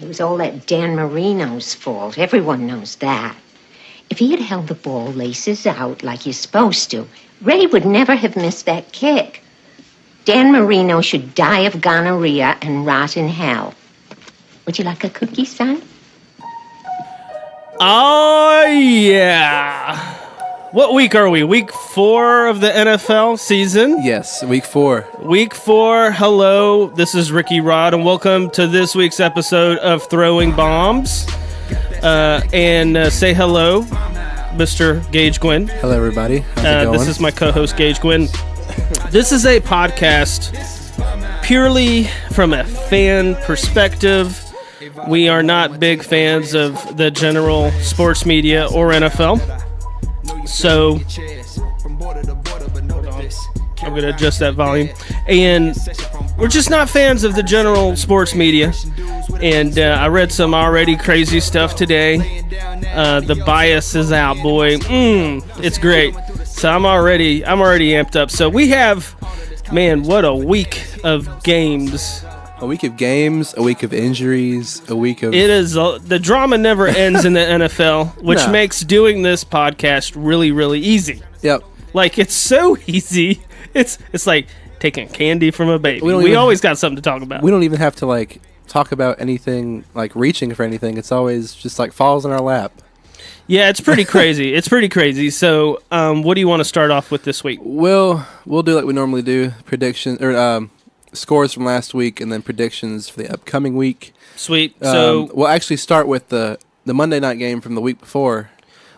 It was all that Dan Marino's fault. Everyone knows that. If he had held the ball laces out like you're supposed to, Ray would never have missed that kick. Dan Marino should die of gonorrhea and rot in hell. Would you like a cookie, son? Oh, yeah. What week are we? Week 4 of the NFL season? Yes, week 4. Week 4. Hello, this is Ricky Rod, and welcome to this week's episode of Throwing Bombs. Say hello, Mr. Gage Gwynn. Hello, everybody. How's it going? This is my co-host, Gage Gwynn. This is a podcast purely from a fan perspective. We are not big fans of the general sports media or NFL. So, I'm going to adjust that volume. And we're just not fans of the general sports media. And I read some already crazy stuff today. The bias is out, boy. It's great. So I'm already amped up. So we have, man, what a week of games. A week of games, a week of injuries, a week of... It is, the drama never ends in the NFL, which makes doing this podcast really, really easy. Yep. Like, it's so easy. It's like taking candy from a baby. We always got something to talk about. We don't even have to, like, talk about anything, like, reaching for anything. It's always just, like, falls in our lap. Yeah, it's pretty crazy. It's pretty crazy. So, what do you want to start off with this week? We'll do like we normally do, prediction or scores from last week, and then predictions for the upcoming week. Sweet. So we'll actually start with the Monday night game from the week before.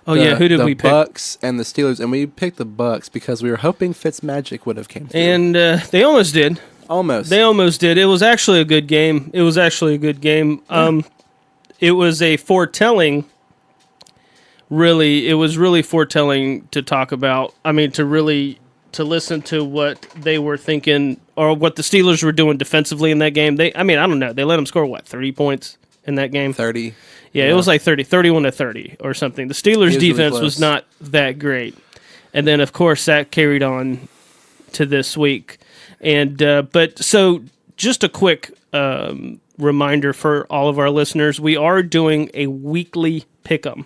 Who did we pick? The Bucks and the Steelers, and we picked the Bucks because we were hoping Fitzmagic would have came through. And they almost did. They almost did. It was actually a good game. It was a foretelling. Really, it was really foretelling to talk about. I mean, to listen to what they were thinking or what the Steelers were doing defensively in that game. I don't know. They let them score, 30 points in that game? 30. Yeah, it was like 31 to 30 or something. The Steelers' defense really was not that great. And then, of course, that carried on to this week. And so just a quick reminder for all of our listeners, we are doing a weekly pick'em.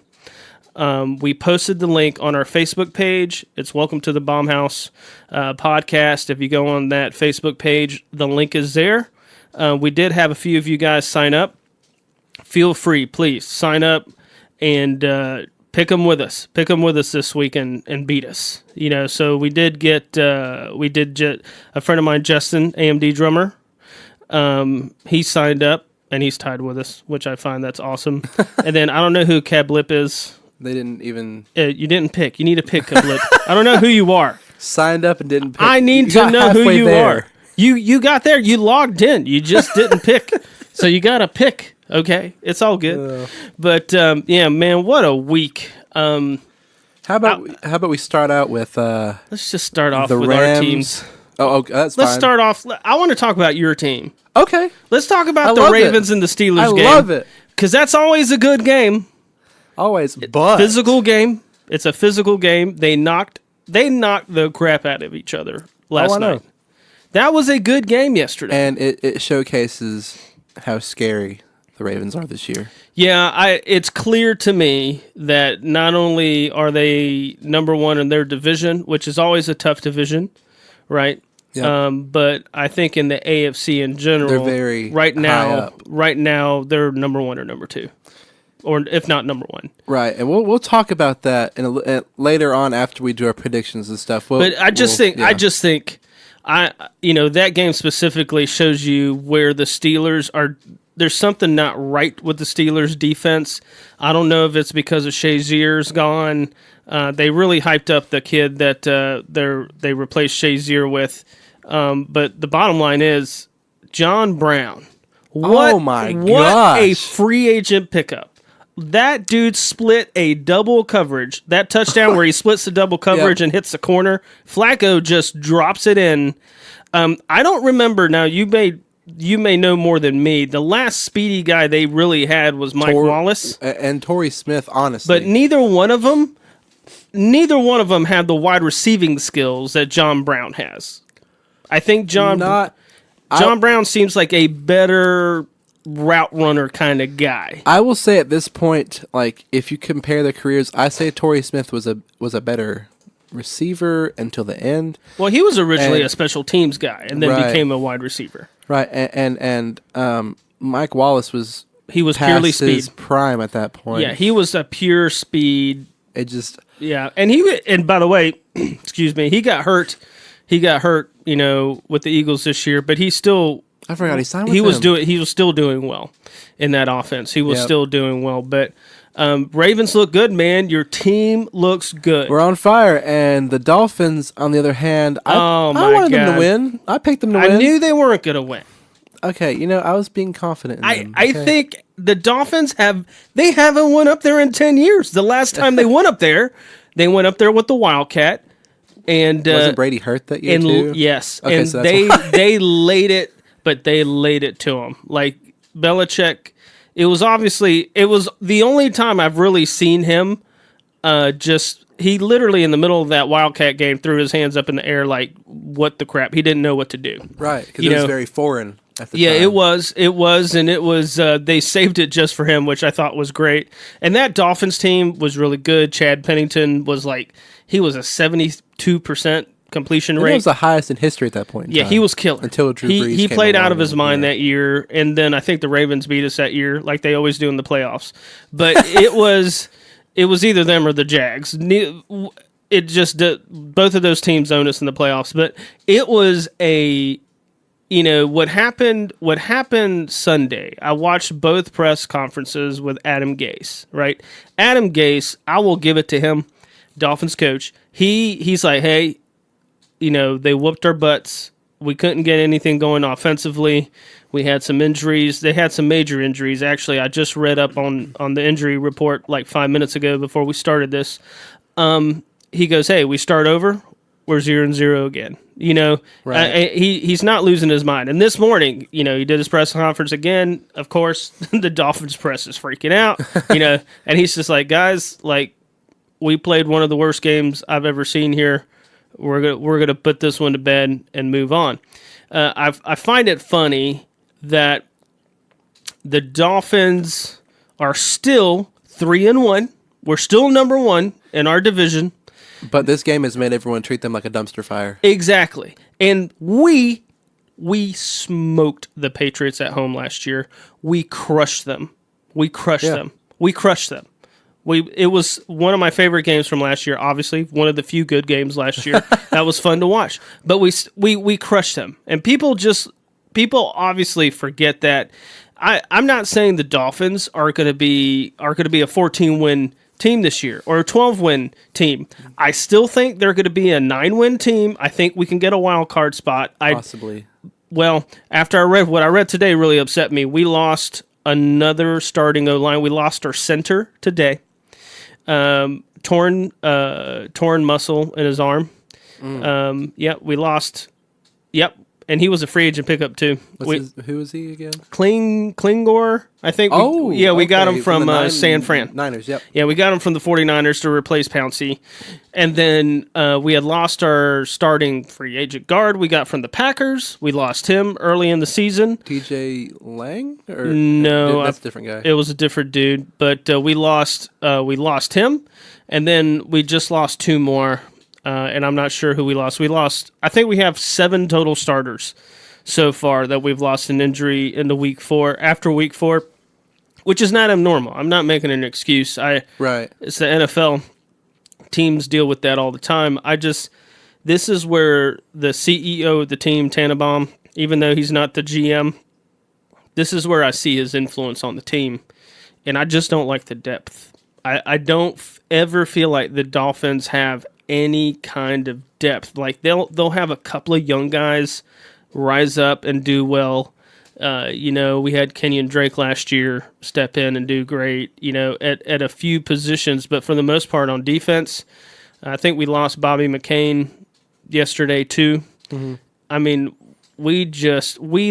We posted the link on our Facebook page. It's Welcome to the Bombhouse podcast. If you go on that Facebook page, the link is there. We did have a few of you guys sign up. Feel free, please, sign up and pick them with us. Pick them with us this week and beat us. You know, so we did get a friend of mine, Justin, AMD drummer. He signed up and he's tied with us, which I find that's awesome. And then I don't know who Cab Lip is. They didn't even... you didn't pick. You need to pick, Cab Lip. I don't know who you are. Signed up and didn't pick. I need to know who you are. You got there. You logged in. You just didn't pick. So you got to pick. Okay? It's all good. But, yeah, man, what a week. How about we start out with... let's just start off with Rams. Our teams. Oh, okay, that's fine. Let's start off... I want to talk about your team. Okay. Let's talk about the Ravens and the Steelers game. I love it. Because that's always a good game. Always, but... Physical game. It's a physical game. They knocked the crap out of each other last night. That was a good game yesterday. And it showcases how scary the Ravens are this year. Yeah, it's clear to me that not only are they number one in their division, which is always a tough division, right? Yep. But I think in the AFC in general, they're very high up. Right now, they're number one or number two. Or if not number one, right? And we'll talk about that later on after we do our predictions and stuff. But I just think that game specifically shows you where the Steelers are. There's something not right with the Steelers defense. I don't know if it's because of Shazier's gone. They really hyped up the kid that they replaced Shazier with. But the bottom line is John Brown. What a free agent pickup. That dude split a double coverage. That touchdown where he splits the double coverage and hits the corner. Flacco just drops it in. I don't remember. Now, you may know more than me. The last speedy guy they really had was Mike Wallace. And Torrey Smith, honestly. But neither one of them had the wide receiving skills that John Brown has. I think John Brown seems like a better route runner kind of guy. I will say at this point, like if you compare the careers, I say Torrey Smith was a better receiver until the end. Well, he was originally a special teams guy and then Right. became a wide receiver. Right, and Mike Wallace was purely past speed. his prime at that point. Yeah, he was a pure speed. It just Yeah, and by the way, excuse me, he got hurt. He got hurt, with the Eagles this year, but he still. I forgot he signed with He them. was still doing well in that offense. He was Yep. still doing well, but Ravens look good, man. Your team looks good. We're on fire, and the Dolphins, on the other hand, I wanted them God. to win. I picked them to I win. knew they weren't going to win. Okay, I was being confident in them. I Okay. think the Dolphins haven't won up there in 10 years. The last time they went up there, they went up there with the Wildcat. And wasn't Brady hurt that year too? Yes, Okay, and so that's why. they laid it, but they laid it to him. Like Belichick, it was the only time I've really seen him. He literally in the middle of that Wildcat game threw his hands up in the air like, what the crap? He didn't know what to do. Right, because it was very foreign at the time. Yeah, it was, and it was. They saved it just for him, which I thought was great. And that Dolphins team was really good. Chad Pennington was he was a 72% completion It rate. was the highest in history at that point. In Yeah, time, he was killing. until Drew Brees He came played out along of his and- mind yeah. that year, and then I think the Ravens beat us that year, like they always do in the playoffs. But it was either them or the Jags. It just both of those teams own us in the playoffs. But it was what happened Sunday. I watched both press conferences with Adam Gase. Right, Adam Gase. I will give it to him, Dolphins coach. He's like, hey. They whooped our butts. We couldn't get anything going offensively. We had some injuries. They had some major injuries. Actually, I just read up on the injury report like 5 minutes ago before we started this. He goes, hey, we start over. We're 0-0 again. Right. He's not losing his mind. And this morning, he did his press conference again. Of course, the Dolphins press is freaking out, and he's just like, guys, we played one of the worst games I've ever seen here. We're gonna put this one to bed and move on. I find it funny that the Dolphins are still 3-1. We're still number one in our division. But this game has made everyone treat them like a dumpster fire. Exactly, and we smoked the Patriots at home last year. We crushed them. We crushed them. It was one of my favorite games from last year. Obviously, one of the few good games last year. That was fun to watch. But we crushed them, and people obviously forget that. I'm not saying the Dolphins are going to be a 14-win team this year or a 12-win team. I still think they're going to be a 9-win team. I think we can get a wild card spot. Possibly. Well, after I read what I read today, really upset me. We lost another starting O-line. We lost our center today. Torn muscle in his arm. We lost. Yep, and he was a free agent pickup too. Who is he again? Klingor, I think. We got him from San Fran. Niners, yep. Yeah, we got him from the 49ers to replace Pouncey. And then we had lost our starting free agent guard we got from the Packers. We lost him early in the season. TJ Lang? No, that's a different guy. It was a different dude, but we lost him, and then we just lost two more, and I'm not sure who we lost. I think we have 7 total starters so far that we've lost an injury in the after week 4, which is not abnormal. I'm not making an excuse. Right. It's the NFL. Teams deal with that all the time. This is where the CEO of the team, Tannenbaum, even though he's not the GM, this is where I see his influence on the team, and I just don't like the depth. I don't ever feel like the Dolphins have any kind of depth. Like they'll have a couple of young guys rise up and do well. We had Kenyon Drake last year step in and do great, at a few positions. But for the most part on defense, I think we lost Bobby McCain yesterday too. Mm-hmm. I mean, we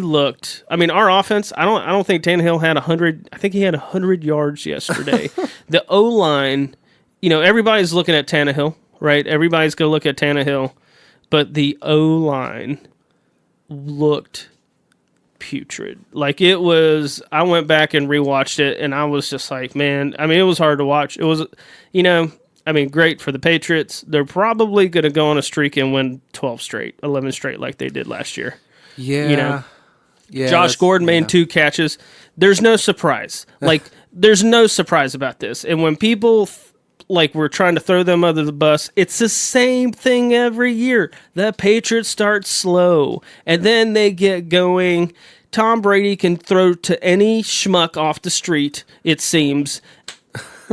looked. I mean, our offense. I don't think Tannehill had 100. I think he had 100 yards yesterday. The O-line. Everybody's looking at Tannehill, right? Everybody's gonna look at Tannehill, but the O-line looked putrid. Like it was, I went back and rewatched it and I was just like, man, I mean, it was hard to watch. It was, great for the Patriots. They're probably going to go on a streak and win 12 straight, 11 straight like they did last year. Yeah. Yeah. Josh Gordon made 2 catches. There's no surprise. Like, there's no surprise about this. And when people we're trying to throw them under the bus, it's the same thing every year. The Patriots start slow, and then they get going. Tom Brady can throw to any schmuck off the street, it seems,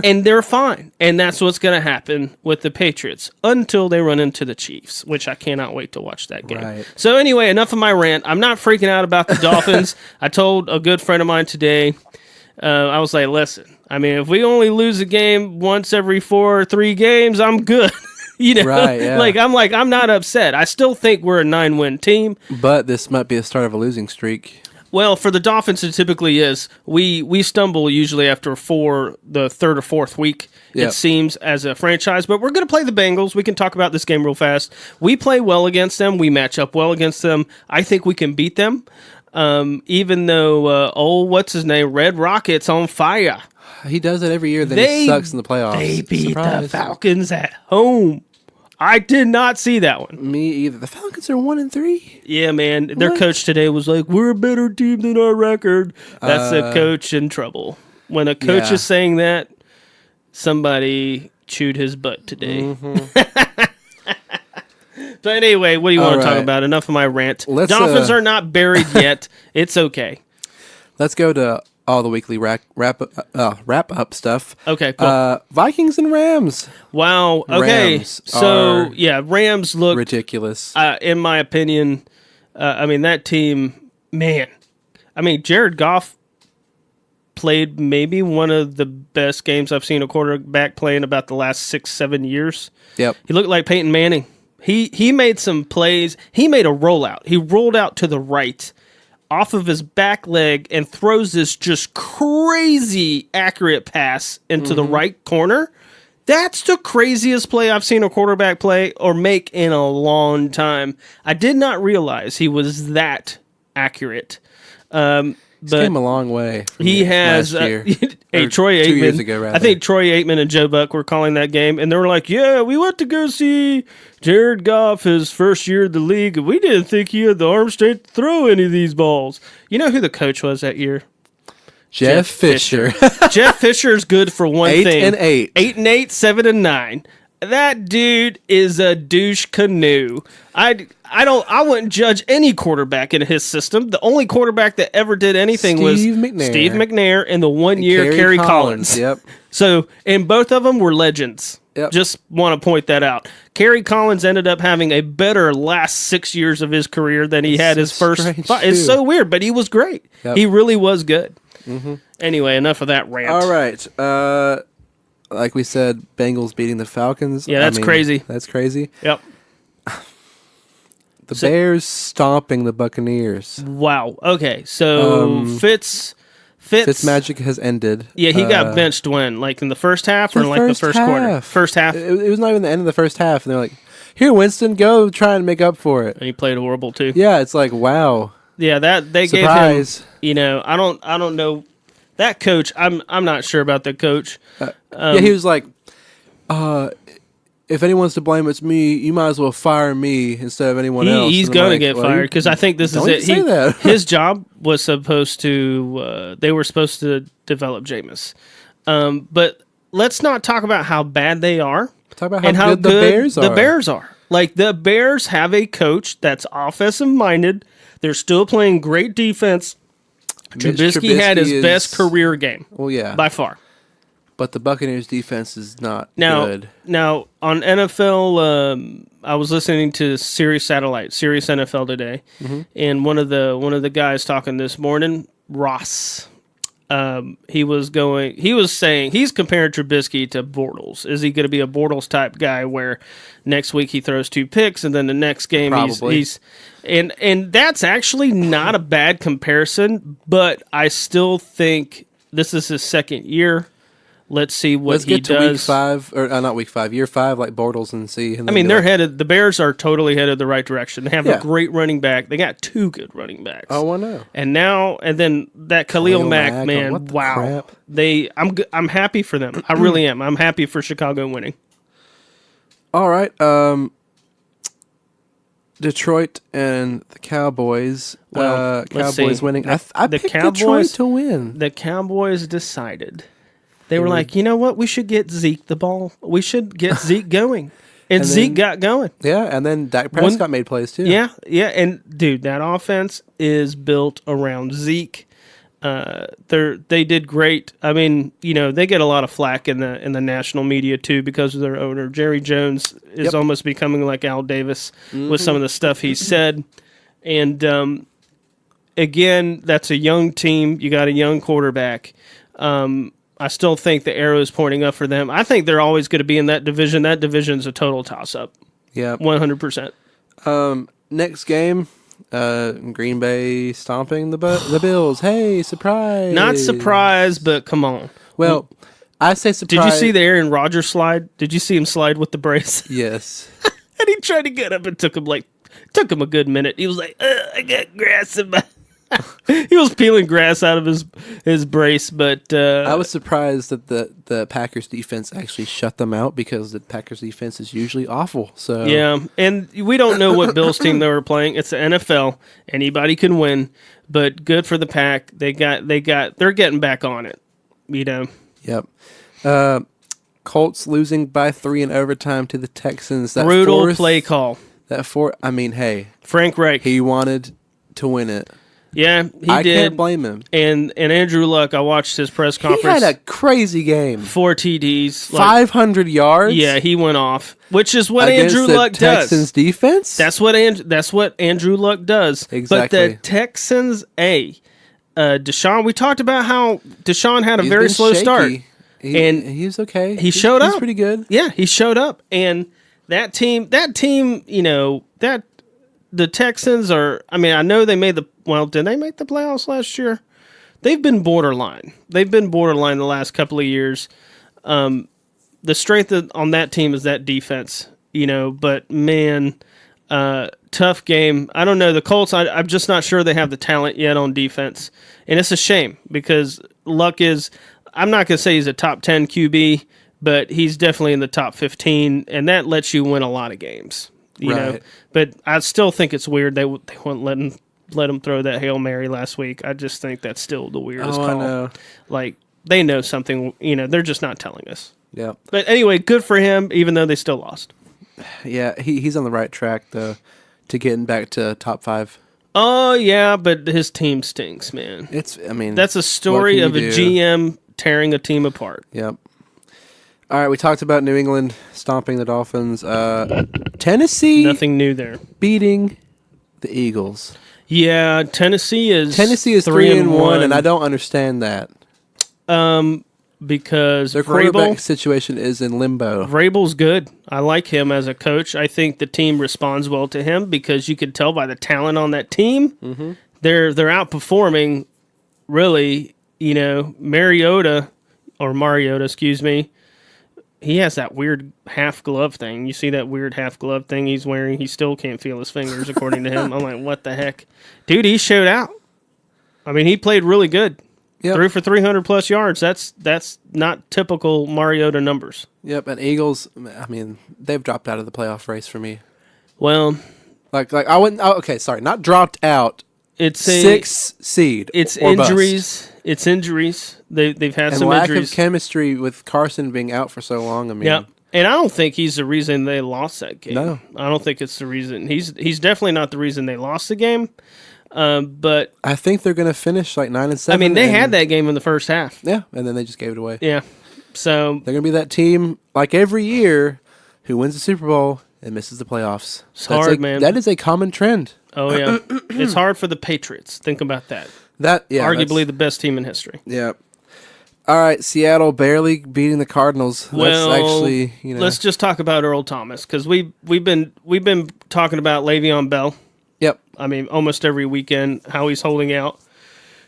and they're fine. And that's what's going to happen with the Patriots until they run into the Chiefs, which I cannot wait to watch that game. Right. So anyway, enough of my rant. I'm not freaking out about the Dolphins. I told a good friend of mine today, I was like, listen, I mean, if we only lose a game once every 4 or 3 games, I'm good. Right, yeah. I'm not upset. I still think we're a 9-win team. But this might be the start of a losing streak. Well, for the Dolphins, it typically is. We stumble usually after the third or fourth week, It seems, as a franchise. But we're going to play the Bengals. We can talk about this game real fast. We play well against them. We match up well against them. I think we can beat them. Even though, what's his name? Red Rocket's on fire. He does it every year, then he sucks in the playoffs. They beat the Falcons at home. I did not see that one. Me either. The Falcons are 1-3. Yeah, man. Their coach today was like, "We're a better team than our record." That's a coach in trouble. When a coach is saying that, somebody chewed his butt today. Mm-hmm. But anyway, what do you want to talk about? Enough of my rant. Dolphins are not buried yet. It's okay. Let's go to all the weekly wrap up stuff. Okay, cool. Vikings and Rams. Wow. Okay. Rams look ridiculous. In my opinion, that team, man. Jared Goff played maybe one of the best games I've seen a quarterback play in about the last 6-7 years. Yep. He looked like Peyton Manning. He made some plays. He made a rollout. He rolled out to the right off of his back leg and throws this just crazy accurate pass into the right corner. That's the craziest play I've seen a quarterback play or make in a long time. I did not realize he was that accurate. He's came a long way. He has. Last year. Troy Aikman. 2 years ago, rather. I think Troy Aikman and Joe Buck were calling that game, and they were like, "Yeah, we went to go see Jared Goff his first year in the league, and we didn't think he had the arm strength to throw any of these balls." You know who the coach was that year? Jeff Fisher. Jeff Fisher is good for one thing. 8-8. 8-8, 7-9. That dude is a douche canoe. I wouldn't judge any quarterback in his system. The only quarterback that ever did anything was Steve McNair and the 1 year Kerry Collins. Yep. So, and both of them were legends. Yep. Just want to point that out. Kerry Collins ended up having a better last 6 years of his career than he had his first. It's so weird, but he was great. Yep. He really was good. Mm-hmm. Anyway, enough of that rant. All right. Like we said, Bengals beating the Falcons. Yeah, that's crazy. That's crazy. Yep. The Bears stomping the Buccaneers. Wow. Okay, so Fitzmagic has ended. Yeah, he got benched when? Like in the first half or in like the first quarter? First half? It was not even the end of the first half. And they're like, "Here, Winston, go try and make up for it." And he played horrible too. Yeah, it's like, wow. Yeah, that they Surprise. gave him, I don't know. That coach, I'm not sure about the coach. He was like, if anyone's to blame, it's me. You might as well fire me instead of anyone else. He's going to get fired because I think this is it. His job was supposed to, they were supposed to develop Jameis. But let's not talk about how bad they are. Talk about how good the Bears are. Like, the Bears have a coach that's offensive-minded. They're still playing great defense. Trubisky had his best career game. Well, yeah. By far. But the Buccaneers defense is not good. Now, on NFL, I was listening to Sirius NFL today, and one of the guys talking this morning, Ross, he was saying he's comparing Trubisky to Bortles. Is he going to be a Bortles type guy where next week he throws 2 picks and then the next game he's and that's actually not a bad comparison, but I still think this is his second year. Let's see what Let's he get to does. week 5, or not week 5, year 5, like Bortles, and see. And I mean, they're headed. The Bears are totally headed the right direction. They have Yeah. a great running back. They got 2 good running backs. Oh, I know. And then that Khalil Mack, man, what the wow. crap? I'm happy for them. I really am. I'm happy for Chicago winning. All right. Detroit and the Cowboys. Well, let's Cowboys see. winning. I The picked Cowboys- Detroit to win. The Cowboys decided. They were like, you know what? We should get Zeke the ball. We should get Zeke going. And Zeke got going. Yeah, and then Dak Prescott made plays too. Yeah. And dude, that offense is built around Zeke. They did great. I mean, they get a lot of flack in the national media too because of their owner. Jerry Jones is almost becoming like Al Davis with some of the stuff he said. And again, that's a young team. You got a young quarterback. I still think the arrow is pointing up for them. I think they're always going to be in that division. That division's a total toss-up. Yeah. 100%. Next game, Green Bay stomping the Bills. Hey, surprise! Not surprised, but come on. Well, I say surprise. Did you see the Aaron Rodgers slide? Did you see him slide with the brace? Yes. And he tried to get up. It took him a good minute. He was like, I got grass in my... He was peeling grass out of his brace, but I was surprised that the Packers defense actually shut them out because the Packers defense is usually awful. So yeah, and we don't know what Bills team they were playing. It's the NFL. Anybody can win, but good for the Pack. They're getting back on it. Yep. Colts losing by 3 in overtime to the Texans. That brutal play call. I mean, hey, Frank Reich. He wanted to win it. Yeah, he did. I can't blame him. And Andrew Luck, I watched his press conference. He had a crazy game. 4 TDs. 500 yards? Yeah, he went off, which is what against Andrew the Luck does. Texans defense? That's what Andrew Luck does. Exactly. But the Texans, Deshaun, we talked about how Deshaun had a very slow start. And he was okay. He showed up. He's pretty good. Yeah, he showed up. And that team, the Texans are, I mean, I know they did they make the playoffs last year? They've been borderline. The last couple of years. The strength on that team is that defense, but man, tough game. I don't know. The Colts, I'm just not sure they have the talent yet on defense. And it's a shame because Luck is, I'm not going to say he's a top 10 QB, but he's definitely in the top 15, and that lets you win a lot of games. You know, but I still think it's weird they wouldn't let him throw that Hail Mary last week. I just think that's still the weirdest call. I know. Like, they know something, they're just not telling us. Yeah. But anyway, good for him, even though they still lost. Yeah, he's on the right track, though, to getting back to top 5. Oh, yeah, but his team stinks, man. That's a story of a GM tearing a team apart. Yep. All right, we talked about New England stomping the Dolphins. Tennessee. Nothing new there. Beating the Eagles. Yeah, Tennessee is 3-1, and I don't understand that. Because their quarterback situation is in limbo. Vrabel's good. I like him as a coach. I think the team responds well to him because you can tell by the talent on that team. Mm-hmm. They're outperforming, really. Mariota, excuse me. He has that weird half glove thing. You see that weird half glove thing he's wearing? He still can't feel his fingers, according to him. I'm like, what the heck? Dude, he showed out. I mean, he played really good. Yep. Threw for 300-plus yards. That's not typical Mariota numbers. Yep, and Eagles, I mean, they've dropped out of the playoff race for me. Well, like I wouldn't. Oh, okay, sorry, not dropped out. It's 6 seed. It's or injuries. Bust. It's injuries. They've had and some lack injuries. Of chemistry with Carson being out for so long. I mean, yeah, and I don't think he's the reason they lost that game. No, I don't think it's the reason. He's definitely not the reason they lost the game. But I think they're going to finish like 9-7. I mean, they had that game in the first half. Yeah, and then they just gave it away. Yeah, so they're going to be that team like every year who wins the Super Bowl and misses the playoffs. It's hard, man. That is a common trend. Oh yeah, it's hard for the Patriots. Think about that. Arguably the best team in history. Yeah. All right, Seattle barely beating the Cardinals. Well, that's actually, let's just talk about Earl Thomas because we've been talking about Le'Veon Bell. Yep. I mean, almost every weekend how he's holding out.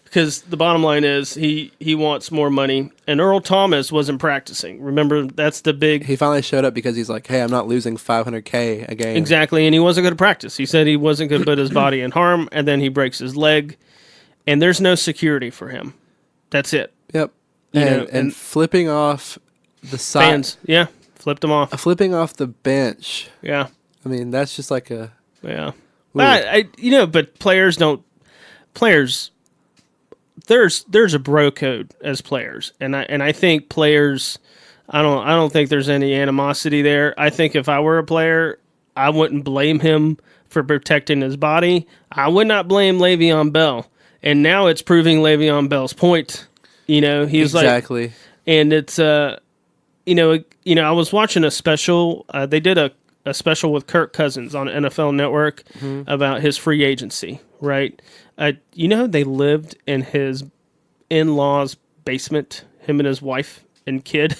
because the bottom line is he wants more money, and Earl Thomas wasn't practicing. Remember, that's the big. He finally showed up because he's like, "Hey, I'm not losing $500K a game." Exactly, and he wasn't going to practice. He said he wasn't going to put his body in harm, and then he breaks his leg, and there's no security for him. That's it. Yep. You and, know, and flipping off the side, fans, yeah, flipped him off. flipping off the bench. Yeah, I mean, that's just like a yeah. But players don't. Players, there's a bro code as players, and I think players. I don't think there's any animosity there. I think if I were a player, I wouldn't blame him for protecting his body. I would not blame Le'Veon Bell. And now it's proving Le'Veon Bell's point. You know, he's exactly. And it's I was watching a special. They did a special with Kirk Cousins on NFL Network about his free agency. Right? They lived in his in-laws' basement. Him and his wife and kid.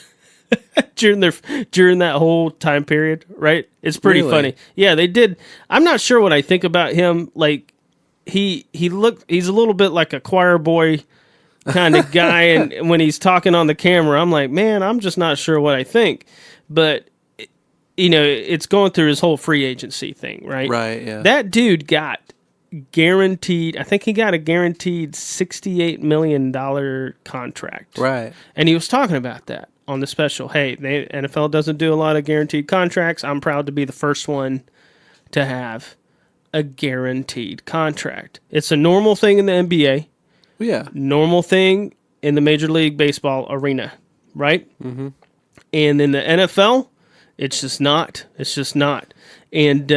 during that whole time period, right? It's pretty funny. Yeah, they did. I'm not sure what I think about him. Like he's a little bit like a choir boy kind of guy, and when he's talking on the camera, I'm like, man, I'm just not sure what I think. But it's going through his whole free agency thing, right? Right. Yeah. That dude got guaranteed. I think he got a guaranteed $68 million contract. Right. And he was talking about that on the special. Hey, the NFL doesn't do a lot of guaranteed contracts. I'm proud to be the first one to have a guaranteed contract. It's a normal thing in the NBA. Yeah. Normal thing in the Major League Baseball arena, right? Mm-hmm. And in the NFL, it's just not. It's just not. And,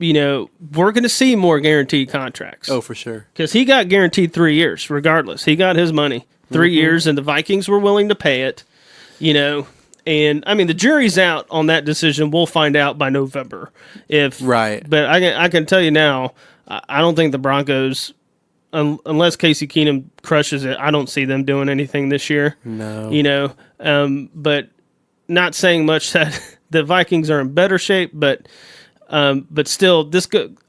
we're going to see more guaranteed contracts. Oh, for sure. Because he got guaranteed 3 years, regardless. He got his money. 3 years, and the Vikings were willing to pay it, And, I mean, the jury's out on that decision. We'll find out by November. Right. But I can tell you now, I don't think the Broncos, unless Casey Keenum crushes it, I don't see them doing anything this year. No. But not saying much that the Vikings are in better shape, but still,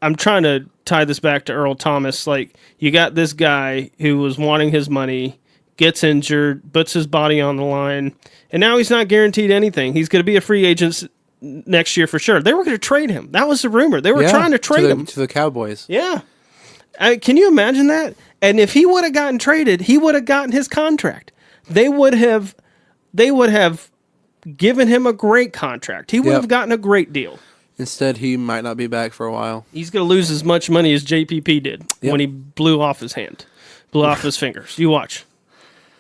I'm trying to tie this back to Earl Thomas. Like, you got this guy who was wanting his money, gets injured, puts his body on the line, and now he's not guaranteed anything. He's going to be a free agent next year for sure. They were going to trade him. That was the rumor. They were trying to trade him. To the Cowboys. Yeah. Can you imagine that? And if he would have gotten traded, he would have gotten his contract. They would have given him a great contract. He would have gotten a great deal. Instead, he might not be back for a while. He's going to lose as much money as JPP did when he blew off his fingers. You watch.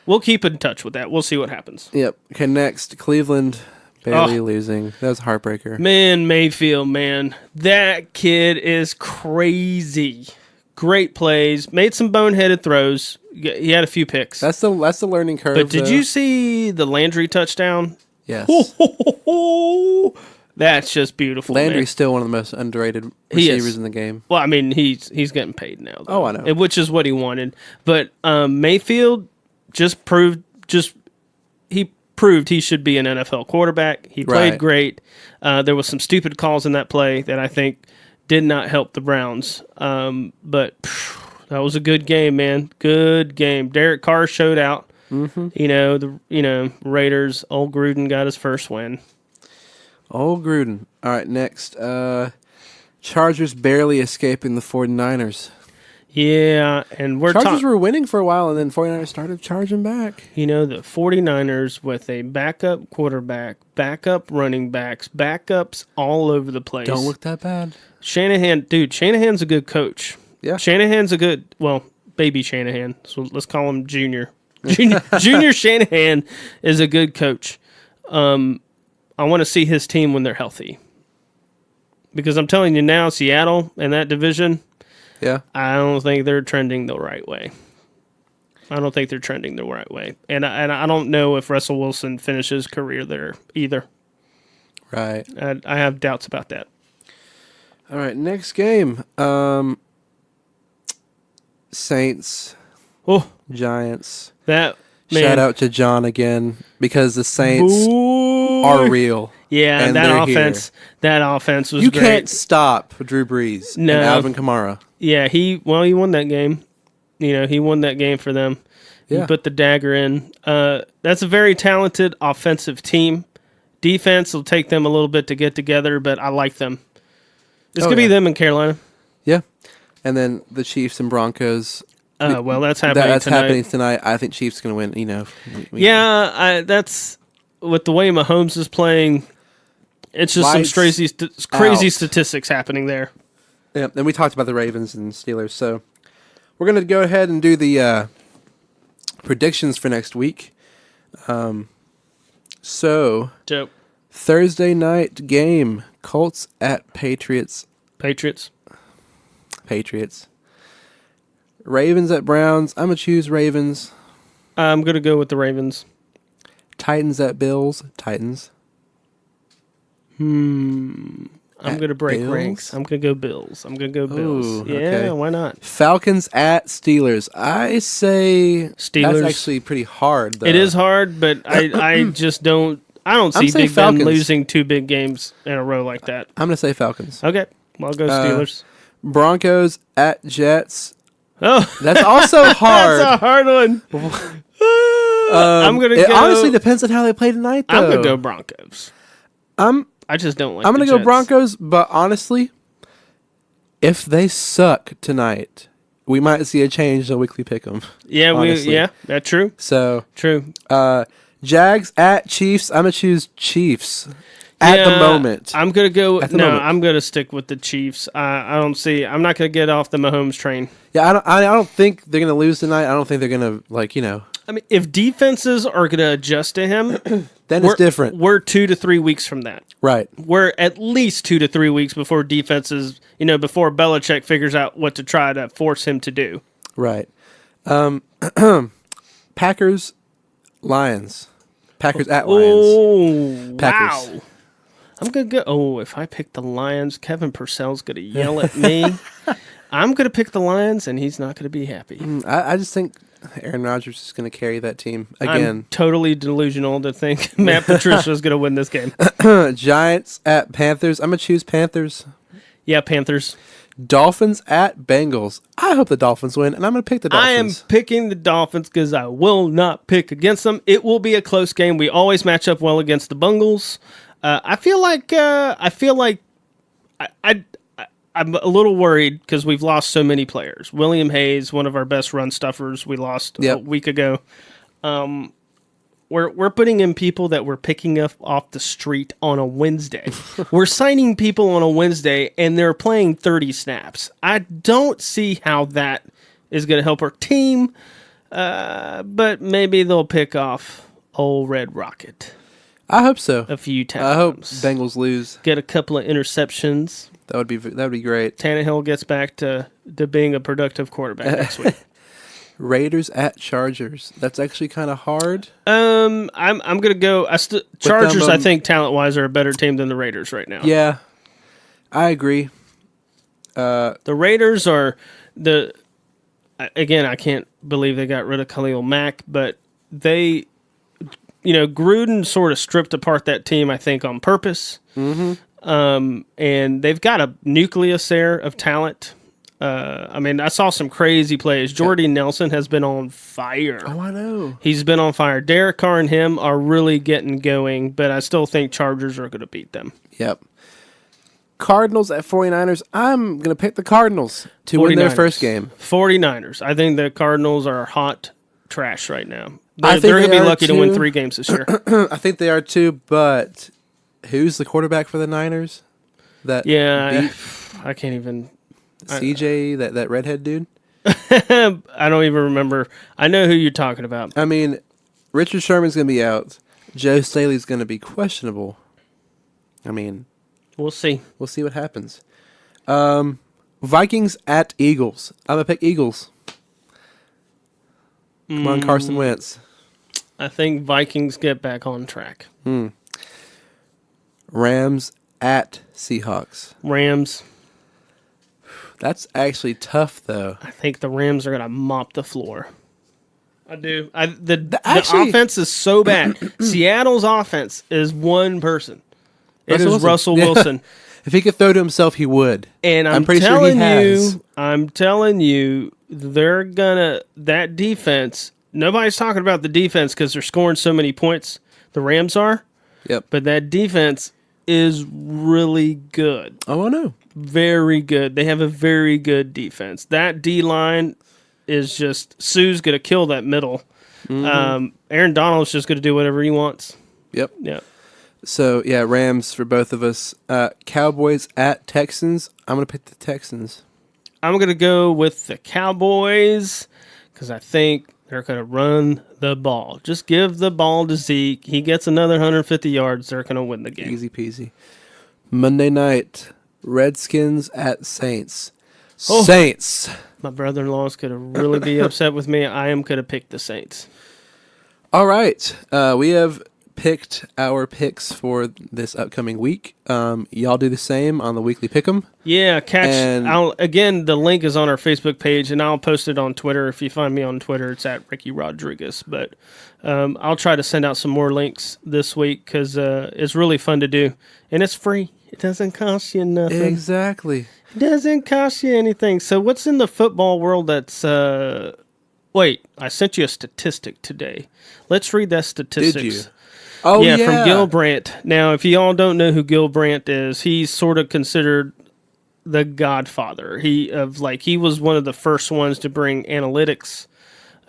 We'll keep in touch with that. We'll see what happens. Yep. Okay, next, Cleveland barely losing. That was a heartbreaker. Man, Mayfield, man. That kid is crazy. Great plays. Made some boneheaded throws. He had a few picks. That's the learning curve. But did you see the Landry touchdown? Yes. That's just beautiful. Landry's still one of the most underrated receivers in the game. Well, I mean, he's getting paid now, though. Oh, I know. Which is what he wanted. But Mayfield proved he should be an NFL quarterback. He played great. There was some stupid calls in that play that I think did not help the Browns. But that was a good game, man. Good game. Derek Carr showed out. Mm-hmm. Raiders. Old Gruden got his first win. Old Gruden. All right, next. Chargers barely escaping the 49ers. Yeah, and Chargers were winning for a while, and then 49ers started charging back. The 49ers with a backup quarterback, backup running backs, backups all over the place. Don't look that bad. Shanahan's a good coach. Yeah. Shanahan's baby Shanahan. So let's call him Junior. Junior Shanahan is a good coach. I want to see his team when they're healthy. Because I'm telling you now, Seattle and that division, I don't think they're trending the right way. And I don't know if Russell Wilson finishes his career there either. Right. I have doubts about that. All right, next game. Saints. Giants. Shout out to John again, because the Saints are real. Yeah, and that offense was great. You can't stop Drew Brees and Alvin Kamara. Yeah, he won that game. He won that game for them. Yeah. He put the dagger in. That's a very talented offensive team. Defense will take them a little bit to get together, but I like them. It's going to be them in Carolina. Yeah. And then the Chiefs and Broncos. Well, that's happening That's tonight. happening tonight. I think Chiefs going to win, That's with the way Mahomes is playing. It's just some crazy statistics happening there. Yeah, and we talked about the Ravens and Steelers, so we're going to go ahead and do the predictions for next week. Dope. Thursday night game, Colts at Patriots. Patriots. Ravens at Browns. I'm going to choose Ravens. I'm going to go with the Ravens. Titans at Bills. Titans. I'm going to break Bills? ranks. I'm going to go Bills. Ooh, Yeah, okay. why not? Falcons at Steelers. I say Steelers. That's actually pretty hard, though. It is hard, but I just don't. I don't see saying Big Ben Falcons. losing 2 big games in a row like that. I'm going to say Falcons. Okay, well, I'll go Steelers. Broncos at Jets. Oh, That's also hard. that's a hard one. I'm gonna It go. honestly depends on how they play tonight, though. I'm gonna go Broncos. I just don't like. I'm going the to go Jets. Broncos, but honestly, if they suck tonight, we might see a change in weekly pick'em. Yeah, honestly. that's true. So, True. Jags at Chiefs. I'm going to choose Chiefs at the moment. I'm gonna go. At the No, moment. I'm gonna stick with the Chiefs. I don't see. I'm not gonna get off the Mahomes train. Yeah, I don't think they're going to lose tonight. I don't think they're going to, I mean, if defenses are gonna adjust to him, then it's different. We're 2 to 3 weeks from that. Right. We're at least 2 to 3 weeks before defenses, before Belichick figures out what to try to force him to do. Right. Packers, Lions. Packers at Lions. Oh, Packers. wow. I'm going to go. Oh, if I pick the Lions, Kevin Purcell's going to yell at me. I'm going to pick the Lions, and he's not going to be happy. I just think Aaron Rodgers is going to carry that team again. I'm totally delusional to think Matt Patricia is going to win this game. Giants at Panthers. I'm going to choose Panthers. Yeah, Panthers. Dolphins at Bengals. I hope the Dolphins win, and I'm going to pick the Dolphins. I am picking the Dolphins because I will not pick against them. It will be a close game. We always match up well against the Bengals. I feel like I'm a little worried because we've lost so many players. William Hayes, one of our best run stuffers, we lost a week ago. We're putting in people that we're picking up off the street on a Wednesday. We're signing people on a Wednesday, and they're playing 30 snaps. I don't see how that is going to help our team, but maybe they'll pick off old Red Rocket. I hope so. A few times. I hope Bengals lose. Get a couple of interceptions. That would be great. Tannehill gets back to being a productive quarterback next week. Raiders at Chargers. That's actually kind of hard. I'm gonna go. Chargers. I think talent wise are a better team than the Raiders right now. Yeah, I agree. The Raiders are the. Again, I can't believe they got rid of Khalil Mack, but they, Gruden sort of stripped apart that team. I think on purpose. Mm-hmm. And they've got a nucleus there of talent. I saw some crazy plays. Jordy Nelson has been on fire. Oh, I know. He's been on fire. Derek Carr and him are really getting going, but I still think Chargers are going to beat them. Yep. Cardinals at 49ers. I'm going to pick the Cardinals to win their first game. 49ers. I think the Cardinals are hot trash right now. They're going to be lucky to win 3 games this year. I think they are too, but who's the quarterback for the Niners? I can't even... CJ, that redhead dude? I don't even remember. I know who you're talking about. I mean, Richard Sherman's going to be out. Joe Staley's going to be questionable. I mean... We'll see. We'll see what happens. Vikings at Eagles. I'm going to pick Eagles. Come on, Carson Wentz. I think Vikings get back on track. Rams at Seahawks. Rams. That's actually tough, though. I think the Rams are going to mop the floor. I do. The offense is so bad. Seattle's offense is one person. It is Russell Wilson. If he could throw to himself, he would. And I'm pretty sure he has. I'm telling you, they're gonna that defense. Nobody's talking about the defense because they're scoring so many points. The Rams are. Yep. But that defense is really good. Oh, I know. Very good. They have a very good defense. That D line is just Sue's gonna kill that middle. Aaron Donald's just gonna do whatever he wants. Yep. Yeah. So, yeah, Rams for both of us. Cowboys at Texans. I'm going to pick the Texans. I'm going to go with the Cowboys because I think they're going to run the ball. Just give the ball to Zeke. He gets another 150 yards. They're going to win the game. Easy peasy. Monday night, Redskins at Saints. Oh, Saints. My brother-in-law is going to really be upset with me. I am going to pick the Saints. All right. We have picked our picks for this upcoming week. Y'all do the same on the weekly pick'em. Yeah, again, the link is on our Facebook page, and I'll post it on Twitter. If you find me on Twitter, it's at Ricky Rodriguez. But I'll try to send out some more links this week because it's really fun to do, and it's free. It doesn't cost you nothing. Exactly. It doesn't cost you anything. So what's in the football world that's... Wait, I sent you a statistic today. Let's read that statistics. Did you? Oh, yeah, from Gil Brandt. Now, if you all don't know who Gil Brandt is, he's sort of considered the godfather. He was one of the first ones to bring analytics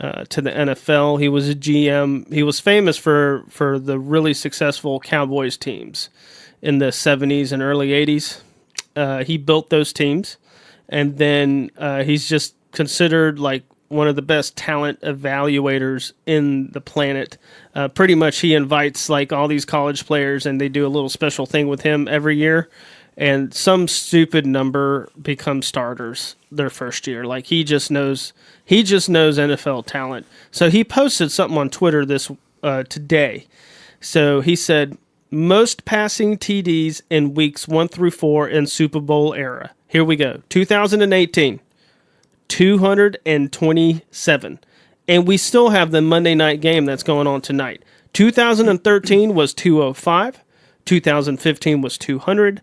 to the NFL. He was a GM. He was famous for the really successful Cowboys teams in the 70s and early 80s. He built those teams, and then he's just considered like one of the best talent evaluators in the planet. Pretty much he invites like all these college players and they do a little special thing with him every year. And some stupid number becomes starters their first year. Like he just knows NFL talent. So he posted something on Twitter today. So he said, most passing TDs in weeks 1 through 4 in Super Bowl era. Here we go. 2018. 227. And we still have the Monday night game that's going on tonight. 2013 was 205. 2015 was 200.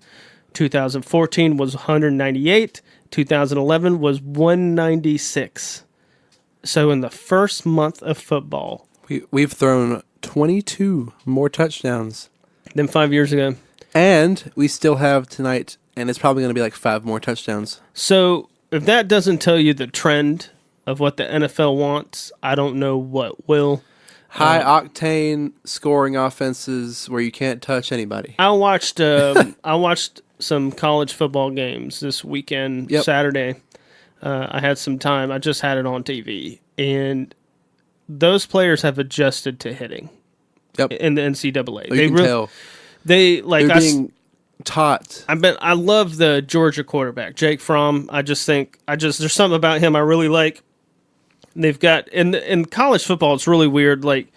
2014 was 198. 2011 was 196. So in the first month of football, we've thrown 22 more touchdowns than 5 years ago. And we still have tonight, and it's probably going to be like 5 more touchdowns. So if that doesn't tell you the trend of what the NFL wants, I don't know what will. High octane scoring offenses where you can't touch anybody. I watched some college football games this weekend. Yep. Saturday. I had some time. I just had it on TV, and those players have adjusted to hitting. Yep. In the NCAA, you can tell. They're being taught. I love the Georgia quarterback, Jake Fromm. There's something about him I really like. They've got in college football, it's really weird. Like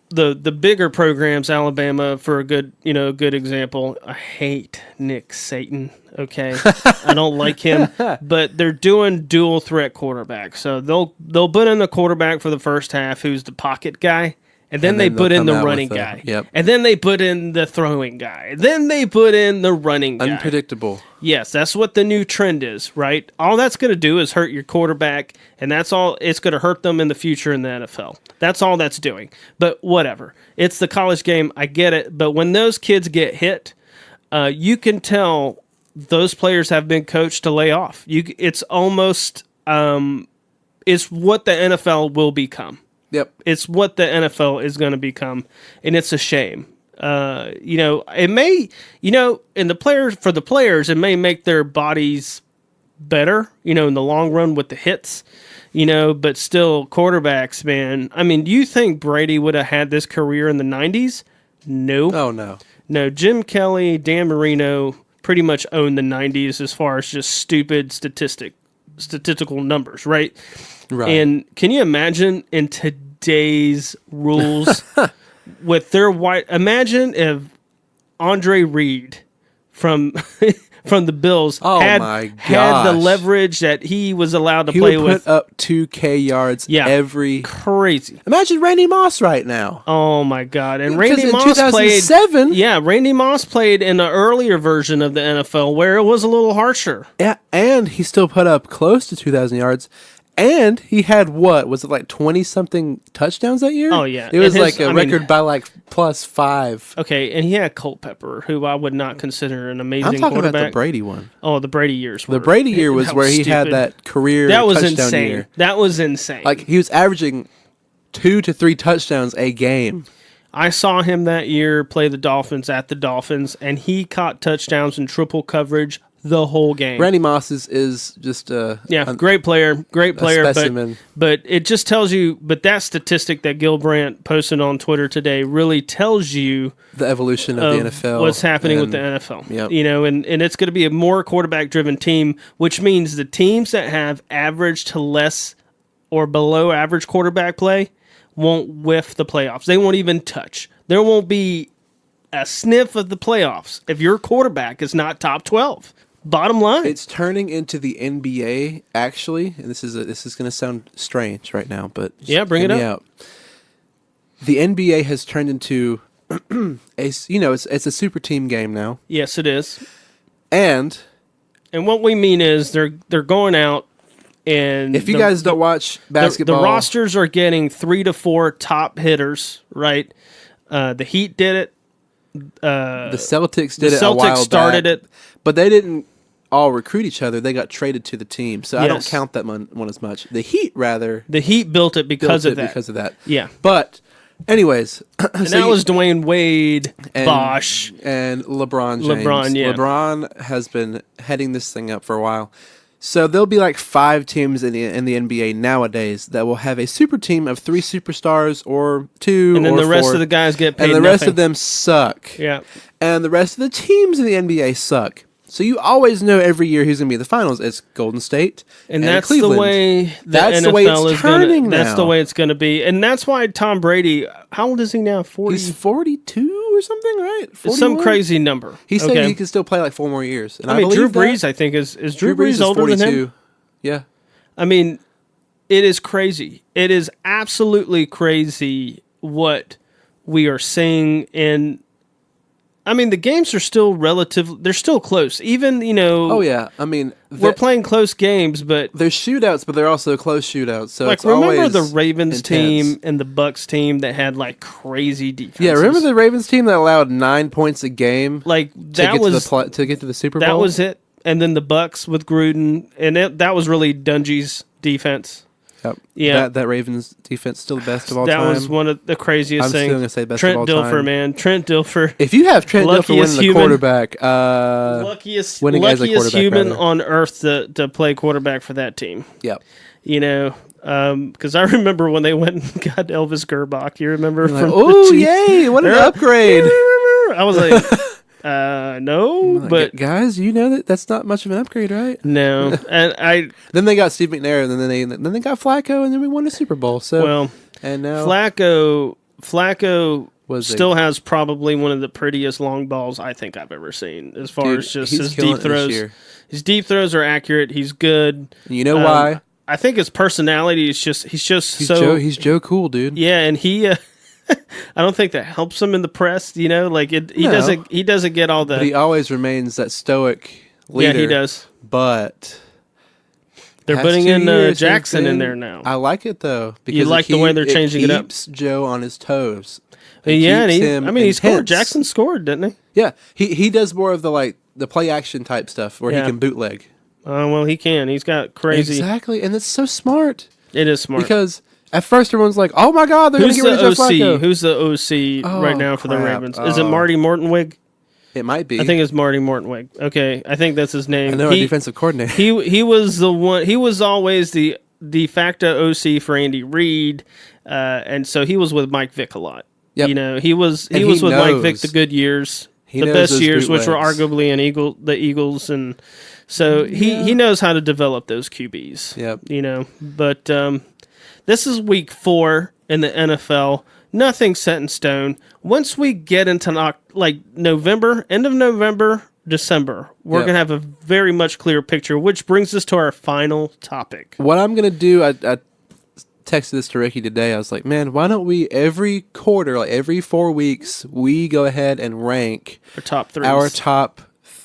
the bigger programs, Alabama for a good example. I hate Nick Saban. Okay, I don't like him, but they're doing dual threat quarterback. So they'll put in the quarterback for the first half, who's the pocket guy. And then they put in the running guy. Yep. And then they put in the throwing guy. Then they put in the running guy. Unpredictable. Yes, that's what the new trend is, right? All that's going to do is hurt your quarterback, and that's all. It's going to hurt them in the future in the NFL. That's all that's doing. But whatever. It's the college game. I get it. But when those kids get hit, you can tell those players have been coached to lay off. It's almost it's what the NFL will become. Yep. It's what the NFL is going to become, and it's a shame. It may, in for the players, it may make their bodies better, in the long run with the hits, but still quarterbacks, man. I mean, do you think Brady would have had this career in the 90s? No. Oh, no. No, Jim Kelly, Dan Marino pretty much owned the 90s as far as just stupid statistical numbers, right? Right. And can you imagine in today's rules with their imagine if Andre Reed from from the Bills had the leverage that he was allowed to play with. He would put up 2K yards every... Crazy. Imagine Randy Moss right now. Oh, my God. And Randy Moss 2007, played... Yeah, Randy Moss played in the earlier version of the NFL where it was a little harsher. Yeah, and he still put up close to 2,000 yards. And he had what? Was it like 20-something touchdowns that year? Oh, yeah. It was record by like +5. Okay, and he had Culpepper, who I would not consider an amazing quarterback. I'm talking about the Brady one. Oh, the Brady years. The Brady year was where he had that career touchdown year. That was insane. Like, he was averaging 2 to 3 touchdowns a game. I saw him that year play the Dolphins at the Dolphins, and he caught touchdowns in triple coverage the whole game. Randy Moss is just great player, specimen. But it just tells you. But that statistic that Gilbrandt posted on Twitter today really tells you the evolution of the NFL, what's happening with the NFL. Yep. And it's going to be a more quarterback-driven team, which means the teams that have average to less or below average quarterback play won't whiff the playoffs. They won't even touch. There won't be a sniff of the playoffs if your quarterback is not top 12. Bottom line, it's turning into the NBA actually, and this is going to sound strange right now, but bring it up. The NBA has turned into it's a super team game now. Yes, it is. And what we mean is they're going out, and if you guys don't watch basketball, the rosters are getting 3 to 4 top hitters. Right, the Heat did it. The Celtics did it a while back. The Celtics started it, but they didn't all recruit each other. They got traded to the team, so I don't count that one as much. The Heat built it because of that. Yeah, but anyways, and that was Dwayne Wade, Bosh, and LeBron James. LeBron has been heading this thing up for a while. So there'll be like 5 teams in the NBA nowadays that will have a super team of 3 superstars or 2 and then or the rest 4, of the guys get paid and the nothing. rest of them suck. Yeah. And the rest of the teams in the NBA suck. So you always know every year who's going to be in the finals. It's Golden State and that's Cleveland. The way that's NFL the way it's turning now. That's the way it's going to be. And that's why Tom Brady, how old is he now? 40? He's 42 or something, right? 41? Some crazy number. He said he could still play like 4 more years. And I mean, Drew Brees, I think, is Drew Brees older 42. than him? Yeah. I mean, it is crazy. It is absolutely crazy what we are seeing in... I mean, the games are still they're still close. Even, Oh, yeah. I mean... we're playing close games, but... There's shootouts, but they're also close shootouts, so it's remember always the Ravens intense. team and the Bucks team that had, crazy defenses? Yeah, remember the Ravens team that allowed 9 points a game? To get to the Super Bowl? That was it. And then the Bucks with Gruden, and that was really Dungy's defense. Yep. Yeah, that Ravens defense still the best of all time. That was one of the craziest things. I'm still gonna say best Trent of all Dilfer, time. man, Trent Dilfer. If you have Trent Dilfer winning the quarterback, luckiest human on earth to play quarterback for that team. Yep. Because I remember when they went and got Elvis Gerbach. You remember? Oh, yay! What an upgrade! I was like. No, but guys, you know that's not much of an upgrade, right? No, and then they got Steve McNair, and then they got Flacco, and then we won the Super Bowl. So and now Flacco still has probably one of the prettiest long balls I think I've ever seen. As far as just his deep throws, his deep throws are accurate. He's good. You know why? I think his personality is he's he's Joe Cool, dude. Yeah, and he. I don't think that helps him in the press, he doesn't get all the... But he always remains that stoic leader. Yeah, he does. But... They're putting in Jackson in there now. I like it, though. Because you like the way they're changing it up? It keeps Joe on his toes. He scored. Jackson scored, didn't he? Yeah, he does more of the play-action type stuff where he can bootleg. Well, he can. He's got crazy... Exactly, and it's so smart. It is smart. Because... At first, everyone's like, "Oh my God, they're going to get rid of Joe Flacco." Who's the OC right now for the Ravens? Is it Marty Mortonwig? It might be. I think it's Marty Mortonwig. Okay, I think that's his name. I know our defensive coordinator. He was the one. He was always the de facto OC for Andy Reid, and so he was with Mike Vick a lot. Yep. He was with Mike Vick the good years, the best years, which were arguably the Eagles, and so he knows how to develop those QBs. Yep. But. This is week 4 in the NFL. Nothing set in stone. Once we get into November, end of November, December, we're going to have a very much clearer picture, which brings us to our final topic. What I'm going to do, I texted this to Ricky today. I was like, man, why don't we every quarter, like every 4 weeks, we go ahead and rank our top threes. Our top,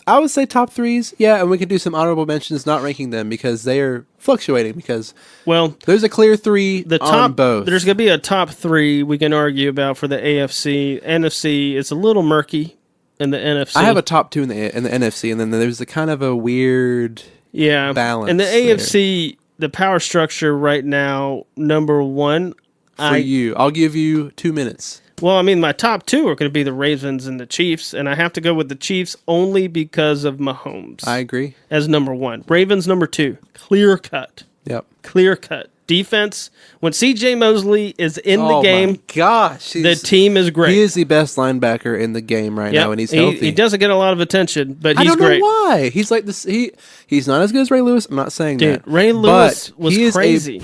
I would say top threes. Yeah, and we can do some honorable mentions, not ranking them because they are fluctuating because there's a clear three on both. There's going to be a top three we can argue about for the AFC. NFC is a little murky in the NFC. I have a top two in the NFC, and then there's a kind of a weird balance. In the AFC, the power structure right now, number one. I'll give you 2 minutes. Well, I mean, my top two are going to be the Ravens and the Chiefs, and I have to go with the Chiefs only because of Mahomes. I agree. As number one. Ravens number two. Clear cut. Yep. Clear cut. Defense, when C.J. Mosley is in the game, my gosh, the team is great. He is the best linebacker in the game right now, and he's healthy. He doesn't get a lot of attention, but he's great. I don't know why. He's like this. He's not as good as Ray Lewis. I'm not saying that. Ray Lewis was crazy.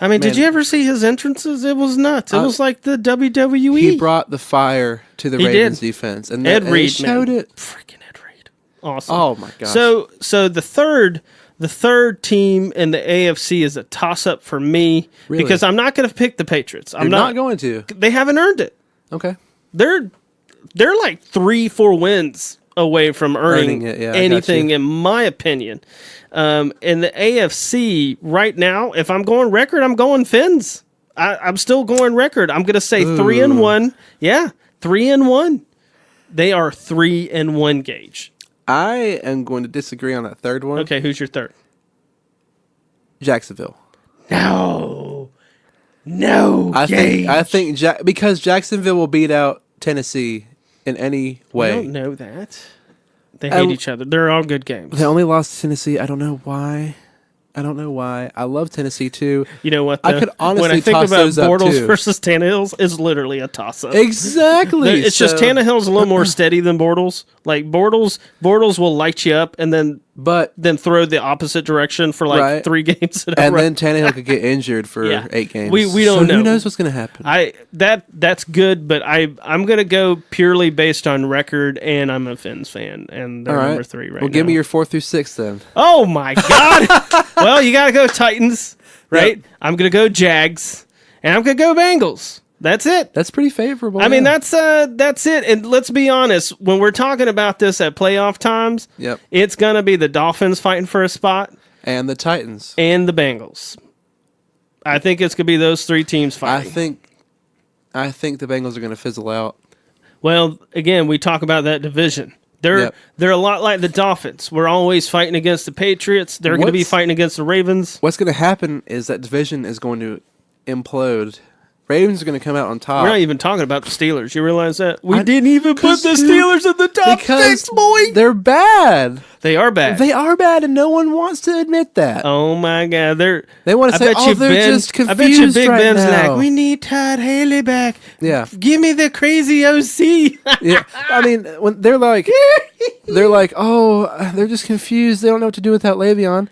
I mean, did you ever see his entrances? It was nuts. It was like the WWE. He brought the fire to the Ravens defense, and Ed Reed showed it. Freaking Ed Reed, awesome. Oh my gosh. So the third team in the AFC is a toss-up for me because I'm not going to pick the Patriots. I'm not going to. They haven't earned it. Okay. They're like 3-4 wins away from earning anything, in my opinion. In the AFC right now, if I'm going record, I'm going Fins. I'm still going record. I'm going to say 3-1. Yeah, 3-1. They are 3-1, Gage. I am going to disagree on that third one. Okay, who's your third? Jacksonville. No, Gage. I think because Jacksonville will beat out Tennessee in any way. I don't know that. They hate each other. They're all good games. They only lost to Tennessee. I don't know why. I love Tennessee too. You know what? I could honestly when I think toss about those Bortles versus Tannehill, is literally a toss-up. Exactly. It's just Tannehill's a little more steady than Bortles. Like Bortles will light you up and then throw the opposite direction for 3 games in a row. And then Tannehill could get injured for 8 games. We don't know. Who knows what's going to happen? That's good, but I'm going to go purely based on record, and I'm a Fins fan, and they're number 3 right now. Well, give me your 4 through 6 then. Oh my God! Well, you got to go Titans, right? Yep. I'm going to go Jags, and I'm going to go Bengals. That's it. That's pretty favorable. I mean, that's it. And let's be honest, when we're talking about this at playoff times, it's going to be the Dolphins fighting for a spot. And the Titans. And the Bengals. I think it's going to be those 3 teams fighting. I think the Bengals are going to fizzle out. Well, again, we talk about that division. They're a lot like the Dolphins. We're always fighting against the Patriots. They're going to be fighting against the Ravens. What's going to happen is that division is going to implode. Ravens are going to come out on top. We're not even talking about the Steelers. You realize that? We didn't even put the Steelers in the top 6, boy. They're bad. They are bad. They are bad, and no one wants to admit that. Oh, my God. They want to say, they're just confused. I bet you Big Ben's like, we need Todd Haley back. Yeah. Give me the crazy OC. Yeah. I mean, when they're like, they're just confused. They don't know what to do without Le'Veon.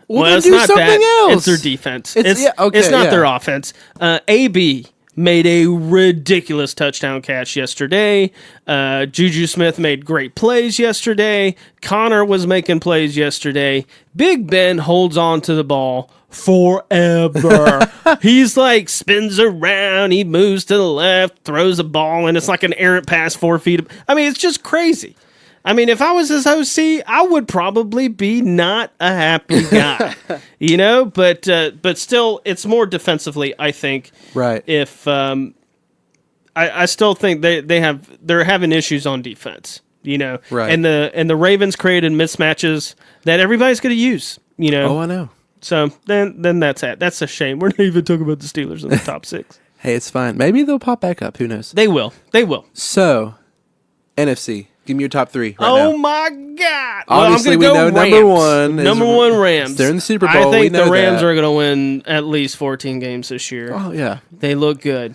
Well, it's not that. It's their defense. It's not their offense. AB made a ridiculous touchdown catch yesterday. Juju Smith made great plays yesterday. Connor was making plays yesterday. Big Ben holds on to the ball forever. He's like spins around. He moves to the left, throws a ball, and it's like an errant pass 4 feet. I mean, it's just crazy. I mean, if I was his OC, I would probably be not a happy guy, But still, it's more defensively, I think. Right. If I still think they're having issues on defense, Right. And the Ravens created mismatches that everybody's going to use, Oh, I know. So then that's it. That's a shame. We're not even talking about the Steelers in the top 6. Hey, it's fine. Maybe they'll pop back up. Who knows? They will. So, NFC. Give me your top 3 now. Oh, my God. Obviously, well, I'm we know Rams. number 1 Rams. They're in the Super Bowl. I think the Rams are going to win at least 14 games this year. Oh, yeah. They look good.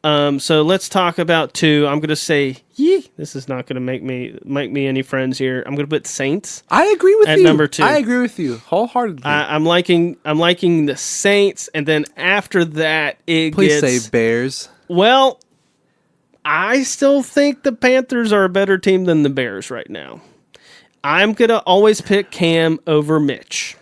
So let's talk about 2. I'm going to say, this is not going to make me any friends here. I'm going to put Saints. I agree with you. At number 2. I agree with you wholeheartedly. I'm liking the Saints, and then after that, Please say Bears. Well, I still think the Panthers are a better team than the Bears right now. I'm going to always pick Cam over Mitch.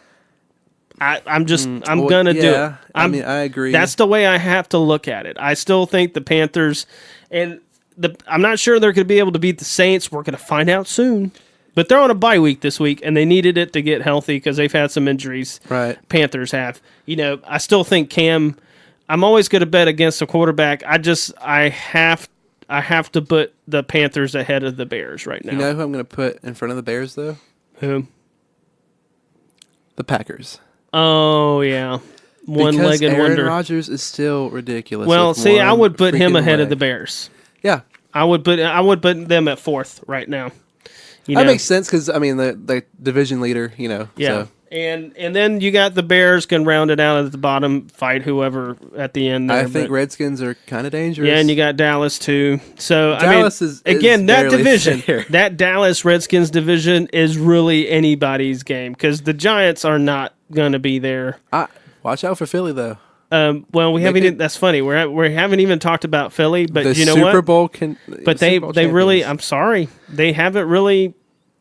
I'm going to do it. I agree. That's the way I have to look at it. I still think the Panthers, and I'm not sure they're going to be able to beat the Saints. We're going to find out soon. But they're on a bye week this week, and they needed it to get healthy because they've had some injuries. Right. Panthers have. I still think Cam, I'm always going to bet against the quarterback. I have to put the Panthers ahead of the Bears right now. You know who I'm going to put in front of the Bears, though? Who? The Packers. Oh, yeah. One-legged wonder. Aaron Rodgers is still ridiculous. Well, see, I would put him ahead of the Bears. Yeah. I would put them at 4th right now. That makes sense because, the division leader, Yeah. So. And then you got the Bears can round it out at the bottom, fight whoever at the end there. I think Redskins are kind of dangerous. Yeah, and you got Dallas too. So Dallas is that division, fair. that Dallas Redskins division is really anybody's game because the Giants are not going to be there. Watch out for Philly though. Well, we haven't. That's funny. We haven't even talked about Philly, but you know Super what? Bowl but they really. I'm sorry, they haven't really.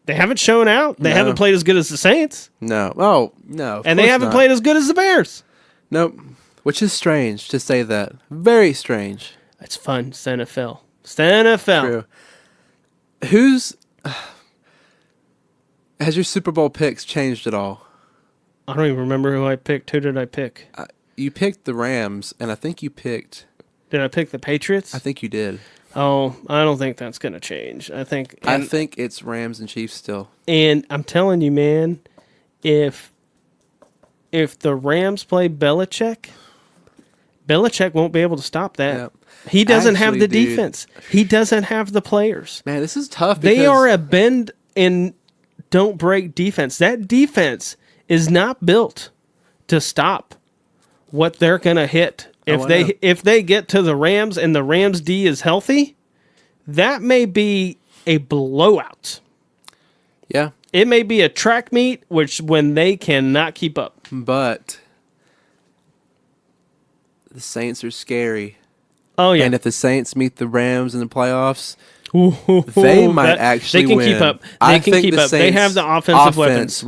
They haven't shown out. They haven't played as good as the Saints. No. Oh, no. And they haven't played as good as the Bears. Nope. Which is strange to say that. Very strange. It's fun. It's the NFL. It's the NFL. True. Has your Super Bowl picks changed at all? I don't even remember who I picked. Who did I pick? You picked the Rams, and I think you picked... Did I pick the Patriots? I think you did. Oh, I don't think that's going to change. I think it's Rams and Chiefs still. And I'm telling you, man, if the Rams play Belichick won't be able to stop that. Yep. He doesn't have the defense. He doesn't have the players. Man, this is tough. They are a bend and don't break defense. That defense is not built to stop what they're going to hit. If they get to the Rams and the Rams D is healthy, that may be a blowout. Yeah. It may be a track meet when they cannot keep up. But the Saints are scary. Oh yeah. And if the Saints meet the Rams in the playoffs, they might actually win. They can keep up. They can keep up. They have the offensive weapons.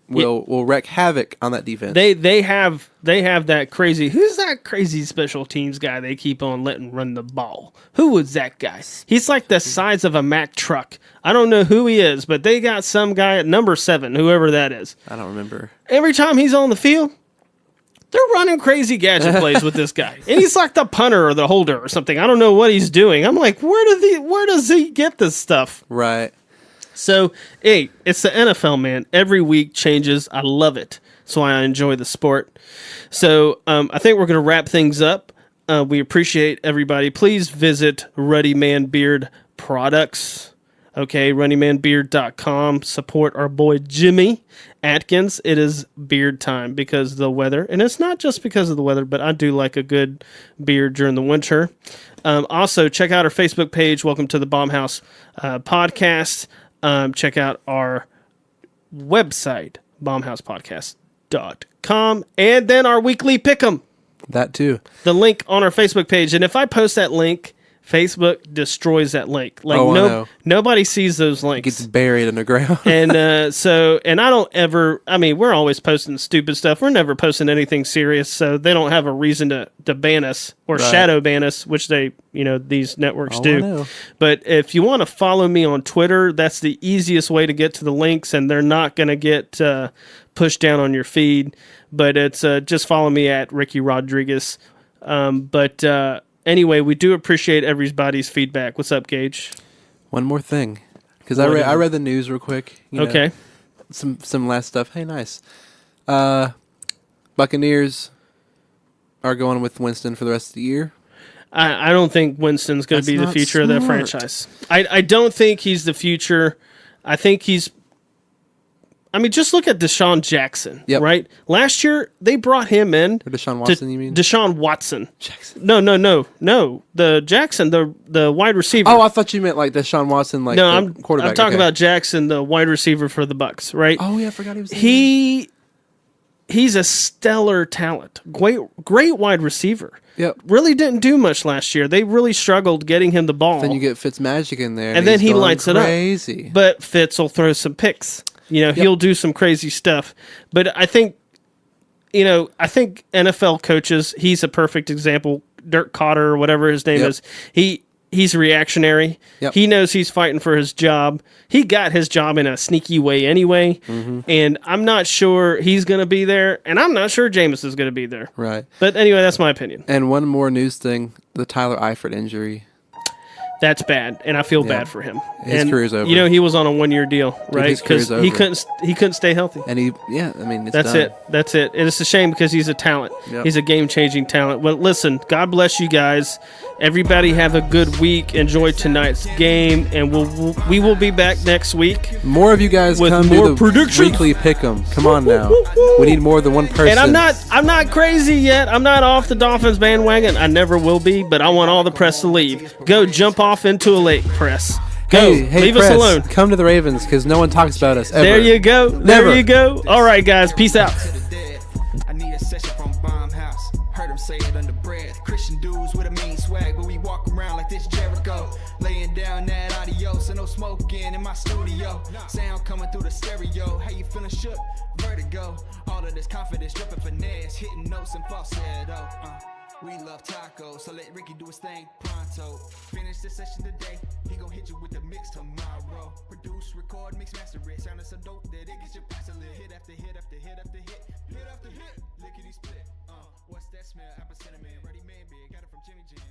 Will wreak havoc on that defense. They have that crazy. Who's that crazy special teams guy they keep on letting run the ball? Who was that guy? He's like the size of a Mack truck. I don't know who he is, but they got some guy at number 7, whoever that is. I don't remember. Every time he's on the field, they're running crazy gadget plays with this guy, and he's like the punter or the holder or something. I don't know what he's doing. I'm like, where does he get this stuff? Right. So, hey, it's the NFL, man. Every week changes. I love it. So I enjoy the sport. So I think we're going to wrap things up. We appreciate everybody. Please visit Ruddy Man Beard Products. Okay, RuddyManBeard.com. Support our boy Jimmy Atkins. It is beard time because of the weather. And it's not just because of the weather, but I do like a good beard during the winter. Also, check out our Facebook page. Welcome to the Bombhouse Podcast. Check out our website, bombhousepodcast.com, and then our weekly pick'em. That too. The link on our Facebook page. And if I post that link, Facebook destroys that link. Like nobody sees those links. It gets buried underground. And I don't ever, we're always posting stupid stuff. We're never posting anything serious, so they don't have a reason to ban us or shadow ban us, which these networks do. But if you want to follow me on Twitter, that's the easiest way to get to the links, and they're not going to get pushed down on your feed. But it's just follow me at Ricky Rodriguez. Anyway, we do appreciate everybody's feedback. What's up, Gage? One more thing, because I read the news real quick. Okay. Some last stuff. Hey, nice. Buccaneers are going with Winston for the rest of the year. I don't think Winston's going to be the future of that franchise. I don't think he's the future. I think he's... just look at Deshaun Jackson, right? Last year, they brought him in. Or Deshaun Watson, you mean? Deshaun Watson. Jackson. No. The Jackson, the wide receiver. Oh, I thought you meant like Deshaun Watson, like the quarterback. I'm talking about Jackson, the wide receiver for the Bucs, right? Oh, yeah, I forgot he was there. He's a stellar talent. Great wide receiver. really didn't do much last year. They really struggled getting him the ball. Then you get Fitzmagic in there, and then he lights crazy. It up. But Fitz will throw some picks. He'll do some crazy stuff. But I think, NFL coaches, he's a perfect example. Dirk Cotter, or whatever his name is, he's reactionary. Yep. He knows he's fighting for his job. He got his job in a sneaky way anyway, and I'm not sure he's going to be there, and I'm not sure Jameis is going to be there. Right. But anyway, that's my opinion. And one more news thing, the Tyler Eifert injury. That's bad, and I feel bad for him. His career's over. He was on a 1-year deal, right? Because he couldn't stay healthy. And That's done. That's it. And it's a shame because he's a talent. Yep. He's a game-changing talent. Well, listen, God bless you guys. Everybody have a good week. Enjoy tonight's game, and we will be back next week. More of you guys with come more do the predictions. Weekly pick'em. Come on now. We need more than one person. And I'm not crazy yet. I'm not off the Dolphins bandwagon. I never will be, but I want all the press to leave. Go jump off into a lake, press. Go. Leave press, us alone. Come to the Ravens because no one talks about us ever. There you go. Never. There you go. All right, guys. Peace out. I need a session from Bomb House. Heard him say it under breath. Christian dudes with a mean swag, but we walk around like this Jericho. Laying down that adios and no smoking in my studio. Sound coming through the stereo. How you feeling shook? Vertigo. All of this confidence, dripping finesse, hitting notes and falsetto. We love tacos, so let Ricky do his thing pronto. Finish this session today, he gon' hit you with the mix tomorrow. Produce, record, mix, master it. Sounding so dope that it gets your pastor lit. Hit after hit after hit after hit, hit after hit. Lickety split. What's that smell? Apple cinnamon, ready man big. Got it from Jimmy Jam.